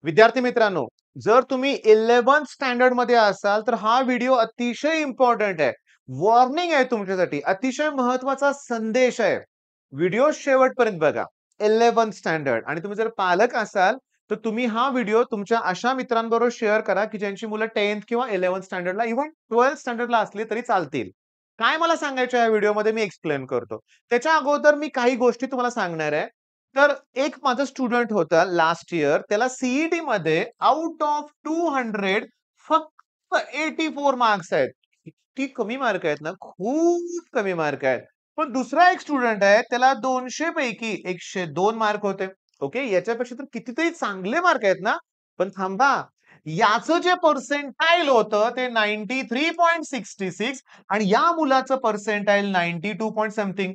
विद्यार्थी मित्रांनो, जर तुम्ही 11th स्टँडर्ड मध्ये असाल, तर हा व्हिडिओ अतिशय इम्पोर्टंट आहे. वॉर्निंग आहे तुमच्यासाठी. अतिशय महत्त्वाचा संदेश आहे. व्हिडिओ शेवटपर्यंत बघा. 11th स्टँडर्ड आणि तुम्ही जर पालक असाल, तर तुम्ही हा व्हिडिओ तुमच्या अशा मित्रांबरोबर शेअर करा, की ज्यांची मुलं 10th किंवा 11th स्टँडर्डला इव्हन 12th स्टँडर्डला असली तरी चालतील. काय मला सांगायचं या व्हिडिओमध्ये मी एक्सप्लेन करतो. त्याच्या अगोदर मी काही गोष्टी तुम्हाला सांगणार आहे. तर एक माझा स्टुडंट होता लास्ट इयर. त्याला सीईटी मध्ये आउट ऑफ 200 फक्त 84 मार्क्स आहेत. किती कमी मार्क आहेत ना, खूप कमी मार्क आहेत. पण दुसरा एक स्टुडंट आहे, त्याला 200 पैकी 102 मार्क होते. ओके. याच्यापेक्षा तर कितीतरी चांगले मार्क आहेत ना. पण थांबा, याचं जे पर्सेंटाइल होतं ते 93.66 आणि या मुलाचं पर्सेंटाइल 92 पॉइंट समथिंग.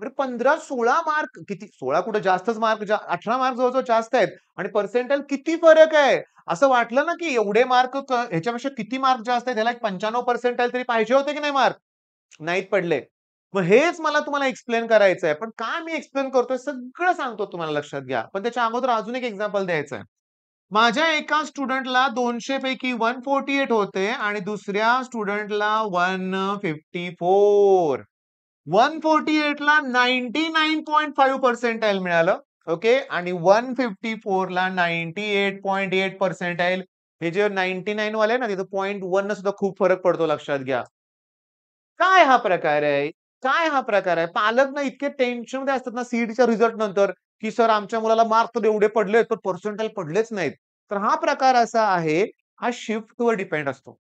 बरं 15-16 मार्क किती 16 कुठे जास्तच मार्क 18 मार्क जवळ-जवळ जास्त आहेत आणि पर्सेंटाइल किती फरक आहे. असं वाटलं ना, की एवढे मार्क ह्याच्यापेक्षा किती मार्क जास्त आहेत. ह्याला एक 95 पर्सेंटाइल तरी पाहिजे होते की नाही मार्क? नाहीत पडले. मग हेच मला तुम्हाला एक्सप्लेन करायचं आहे. पण काय मी एक्सप्लेन करतोय सगळं सांगतो तुम्हाला लक्षात घ्या. पण त्याच्या अगोदर अजून एक एक्झाम्पल द्यायचं आहे. माझ्या एका स्टुडंटला 200 पैकी 148 होते आणि दुसऱ्या स्टुडंटला 154. 148 ला 99.5 पर्सेंटाइल मिळालं. ओके. आणि 154 ला 98.8 पर्सेंटाइल. हे जे 99 वाले आहे ना, तिथं 0.1 न सुद्धा खूप फरक पडतो लक्षात घ्या. काय हा प्रकार आहे? काय हा प्रकार आहे? पालक ना इतके टेन्शनमध्ये असतात ना सीईटीच्या रिझल्ट नंतर, की सर आमच्या मुलाला मार्क तर एवढे पडले, पण पर्सेंटाइल पडलेच नाहीत. तर हा प्रकार असा आहे, हा शिफ्टवर डिपेंड असतो.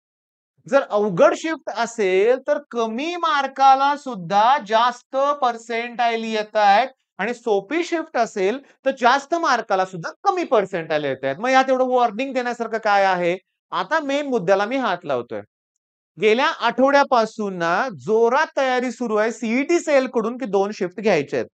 जर अवघड शिफ्ट असेल, तर कमी मार्काला सुद्धा जास्त पर्सेंटाइल येतायत आणि सोपी शिफ्ट असेल, तर जास्त मार्काला सुद्धा कमी पर्सेंटाइल येतायत. मग यात एवढं वॉर्निंग देण्यासारखं काय आहे? आता मेन मुद्द्याला मी हात लावतोय. गेल्या आठवड्यापासून ना जोरात तयारी सुरू आहे सीईटी सेलकडून की 2 शिफ्ट घ्यायच्या आहेत.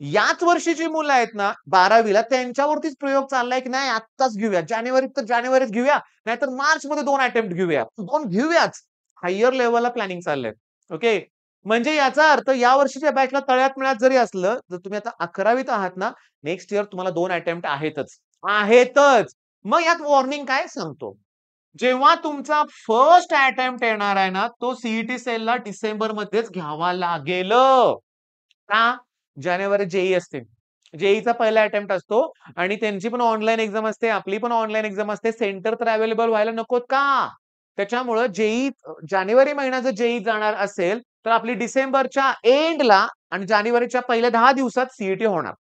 याच वर्षीची मुलं आहेत ना 12वी ला त्यांच्यावरतीच प्रयोग चाललाय की नाही आत्ताच घेऊया. जानेवारीत तर जानेवारीत घेऊया, नाहीतर मार्चमध्ये 2 अटेम्प्ट घेऊया. 2 घेऊयाच. हायर लेव्हलला प्लॅनिंग चाललंय. ओके. म्हणजे याचा अर्थ या वर्षीच्या बॅचला तळ्यात-मळ्यात जरी असलं, जर तुम्ही आता 11वीत आहात ना, नेक्स्ट इयर तुम्हाला 2 अटेम्प्ट आहेतच. आहेतच. मग यात वॉर्निंग काय सांगतो. जेव्हा तुमचा फर्स्ट अटेम्प्ट येणार आहे ना, तो सीईटी सेलला डिसेंबरमध्येच घ्यावा लागेल. का? जानेवारीत जेईई असते. जेईईचा पहिला अटेम्प्ट असतो आणि त्यांची पण ऑनलाईन एक्झाम असते, आपली पण ऑनलाईन एक्झाम असते. सेंटर तर अवेलेबल व्हायला नकोत का? त्याच्यामुळं जेईई जानेवारी महिन्यात जर जेईई जाणार असेल, तर आपली डिसेंबरच्या एंडला आणि जानेवारीच्या पहिल्या 10 दिवसात सीईटी होणार.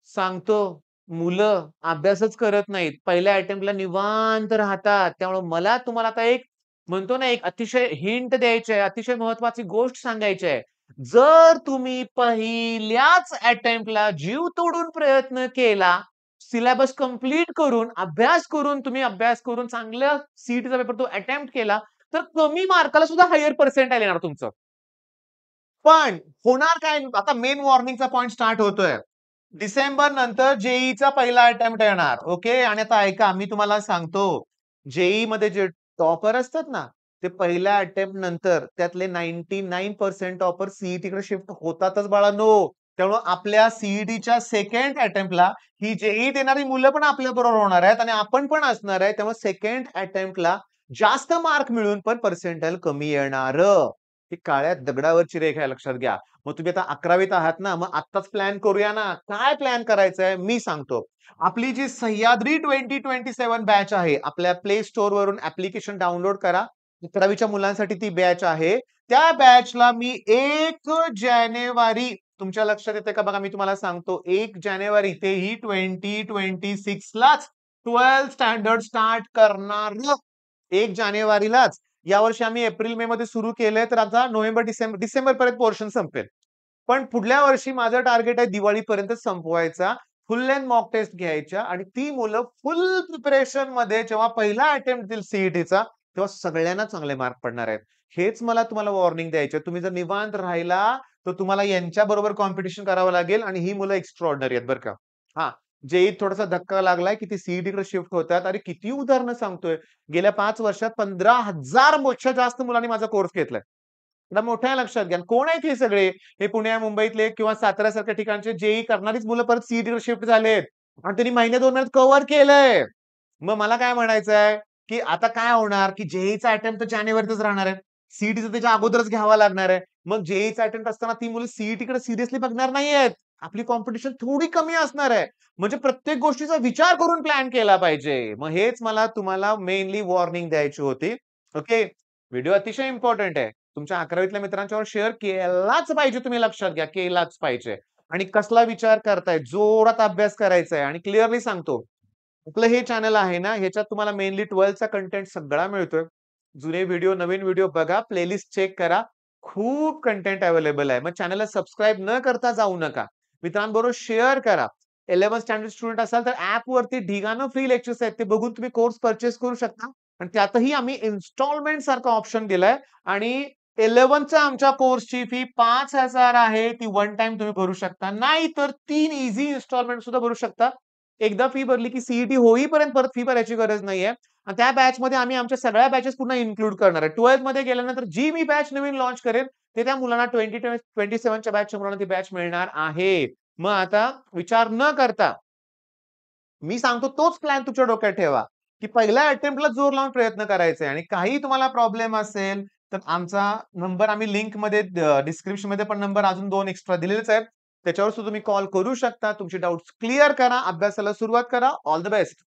सांगतो, मुलं अभ्यासच करत नाहीत. पहिल्या अटेम्प्टला निवांत राहतात. त्यामुळे मला तुम्हाला आता एक म्हणतो ना, एक अतिशय हिंट द्यायची आहे, अतिशय महत्त्वाची गोष्ट सांगायची आहे. जर तुम्ही पहिल्याच अटेम्प्टला जीव तोडून प्रयत्न केला, सिलेबस कंप्लीट करून, अभ्यास करून चांगल्या सीईटीचा पेपर तो अटेम्प्ट केला, तर कमी मार्काला सुद्धा हायर पर्सेंटाइल येणार तुमचं. पण होणार काय? आता मेन वॉर्निंगचा पॉइंट स्टार्ट होतोय. डिसेंबर नंतर जेईईचा पहिला अटेम्प्ट येणार. ओके. आणि आता ऐका मी तुम्हाला सांगतो. जेईई मध्ये जे टॉपर असतात ना, ते पहिल्या अटेम्प्ट नंतर त्यातले 99% टॉपर सीईटीकडे शिफ्ट होतातच बाळांनो. त्यामुळे आपल्या सीईटीच्या सेकंड अटेम्प्टला ही जेईई देणारी मुलं पण आपल्या बरोबर होणार आहेत आणि आपण पण असणार आहे. त्यामुळे सेकंड अटेम्प्टला जास्त मार्क मिळून पण पर्सेंटाइल कमी येणार. ही काळ्या दगडावरची रेखा आहे लक्षात घ्या. मग तुम्ही आता 11वीत आहात ना, मग आत्ताच प्लॅन करूया ना. काय प्लॅन करायचंय मी सांगतो. आपली जी सह्याद्री 2027 बॅच आहे, आपल्या प्ले स्टोअर वरून ॲप्लिकेशन डाउनलोड करा. 11वीच्या मुलांसाठी ती बॅच आहे. त्या बॅचला मी 1 जानेवारी तुमच्या लक्षात येतंय का बघा मी तुम्हाला सांगतो. 1 जानेवारी तेही 2026 लाच 12th स्टँडर्ड स्टार्ट करणार. 1 जानेवारीलाच. यावर्षी आम्ही एप्रिल-मे मध्ये सुरू केलंय, तर आता डिसेंबरपर्यंत पोर्शन संपेल. पण पुढल्या वर्षी माझं टार्गेट आहे दिवाळीपर्यंत संपवायचा. फुल लेंथ मॉक टेस्ट घ्यायच्या आणि ती मुलं फुल प्रिपरेशनमध्ये जेव्हा पहिला अटेम्प्ट देईल सीईटीचा, तेव्हा सगळ्यांना चांगले मार्क पडणार आहेत. हेच मला तुम्हाला वॉर्निंग द्यायची आहे. तुम्ही जर निवांत राहिला, तर तुम्हाला यांच्याबरोबर कॉम्पिटिशन करावं लागेल आणि ही मुलं एक्स्ट्राऑर्डिनरी आहेत बरं का. हां, जेईईत थोडासा धक्का लागलाय, की ती सीईटीकडे शिफ्ट होतात. अरे किती उदाहरणं सांगतोय. गेल्या 5 वर्षात 15,000 पेक्षा जास्त मुलांनी माझा कोर्स घेतलाय. जरा मोठ्या लक्षात घ्या. कोण आहेत हे सगळे? हे पुण्या, मुंबईतले किंवा साताऱ्यासारख्या ठिकाणचे जेईई करणारीच मुलं परत सीईटीकडे शिफ्ट झालेत. आणि त्यांनी महिन्या 2 महिन्यात कव्हर केलंय. मग मला काय म्हणायचंय, की आता काय होणार, की जेईचा अटेम्प्ट तर जानेवारीतच राहणार आहे. सीईटीचा त्याच्या अगोदरच घ्यावा लागणार आहे. मग जेईचा अटेम्प्ट असताना ती मुलं सीईटीकडे सिरियसली बघणार नाहीयेत. आपली कॉम्पिटिशन थोडी कमी असणार आहे. म्हणजे प्रत्येक गोष्टीचा विचार करून प्लॅन केला पाहिजे. मग हेच मला तुम्हाला मेनली वॉर्निंग द्यायची होती. ओके. व्हिडिओ अतिशय इम्पोर्टंट आहे. तुमच्या 11वीतल्या मित्रांच्यावर शेअर केलाच पाहिजे, तुम्ही लक्षात घ्या, केलाच पाहिजे. आणि कसला विचार करताय, जोरात अभ्यास करायचा आहे आणि क्लिअरली सांगतो, आपलं हे चॅनल आहे ना, ह्याच्यात तुम्हाला मेनली 12चा कंटेंट सगळा मिळतोय. जुने व्हिडिओ, नवीन व्हिडिओ बघा, प्लेलिस्ट चेक करा. खूप कंटेंट अवेलेबल आहे. मग चॅनलला सबस्क्राईब न करता जाऊ नका. मित्रांबरोबर शेअर करा. 11th स्टँडर्ड स्टुडंट असाल तर ॲपवरती ढिगानं फ्री लेक्चर्स आहेत. ते बघून तुम्ही कोर्स पर्चेस करू शकता. आणि त्यातही आम्ही इन्स्टॉलमेंट सारखा ऑप्शन दिलाय आणि 11च्या आमच्या कोर्सची फी 5,000 आहे. ती वन टाईम तुम्ही भरू शकता. नाहीतर 3 ईझी इन्स्टॉलमेंट सुद्धा भरू शकता. एकदा फी भरली की सीईटी होईपर्यंत परत फी भरायची गरज नाहीये. आणि त्या बॅचमध्ये आम्ही आमच्या सगळ्या बॅचेस पुन्हा इन्क्लूड करणार आहे. 12th मध्ये गेल्यानंतर जी मी बॅच नवीन लॉन्च करेन, ते त्या मुलांना 2027च्या बॅचच्या मुलांना ती बॅच मिळणार आहे. मग आता विचार न करता मी सांगतो तोच प्लॅन तुमच्या डोक्यात ठेवा, की पहिल्या अटेम्प्टला जोर लावून प्रयत्न करायचे आणि काही तुम्हाला प्रॉब्लेम असेल, तर आमचा नंबर आम्ही लिंकमध्ये डिस्क्रिप्शनमध्ये पण नंबर अजून 2 एक्स्ट्रा दिलेलेच आहेत. त्याच्यावर सुद्धा तुम्ही कॉल करू शकता. तुमचे डाउट्स क्लिअर करा. अभ्यासाला सुरुवात करा. All the best.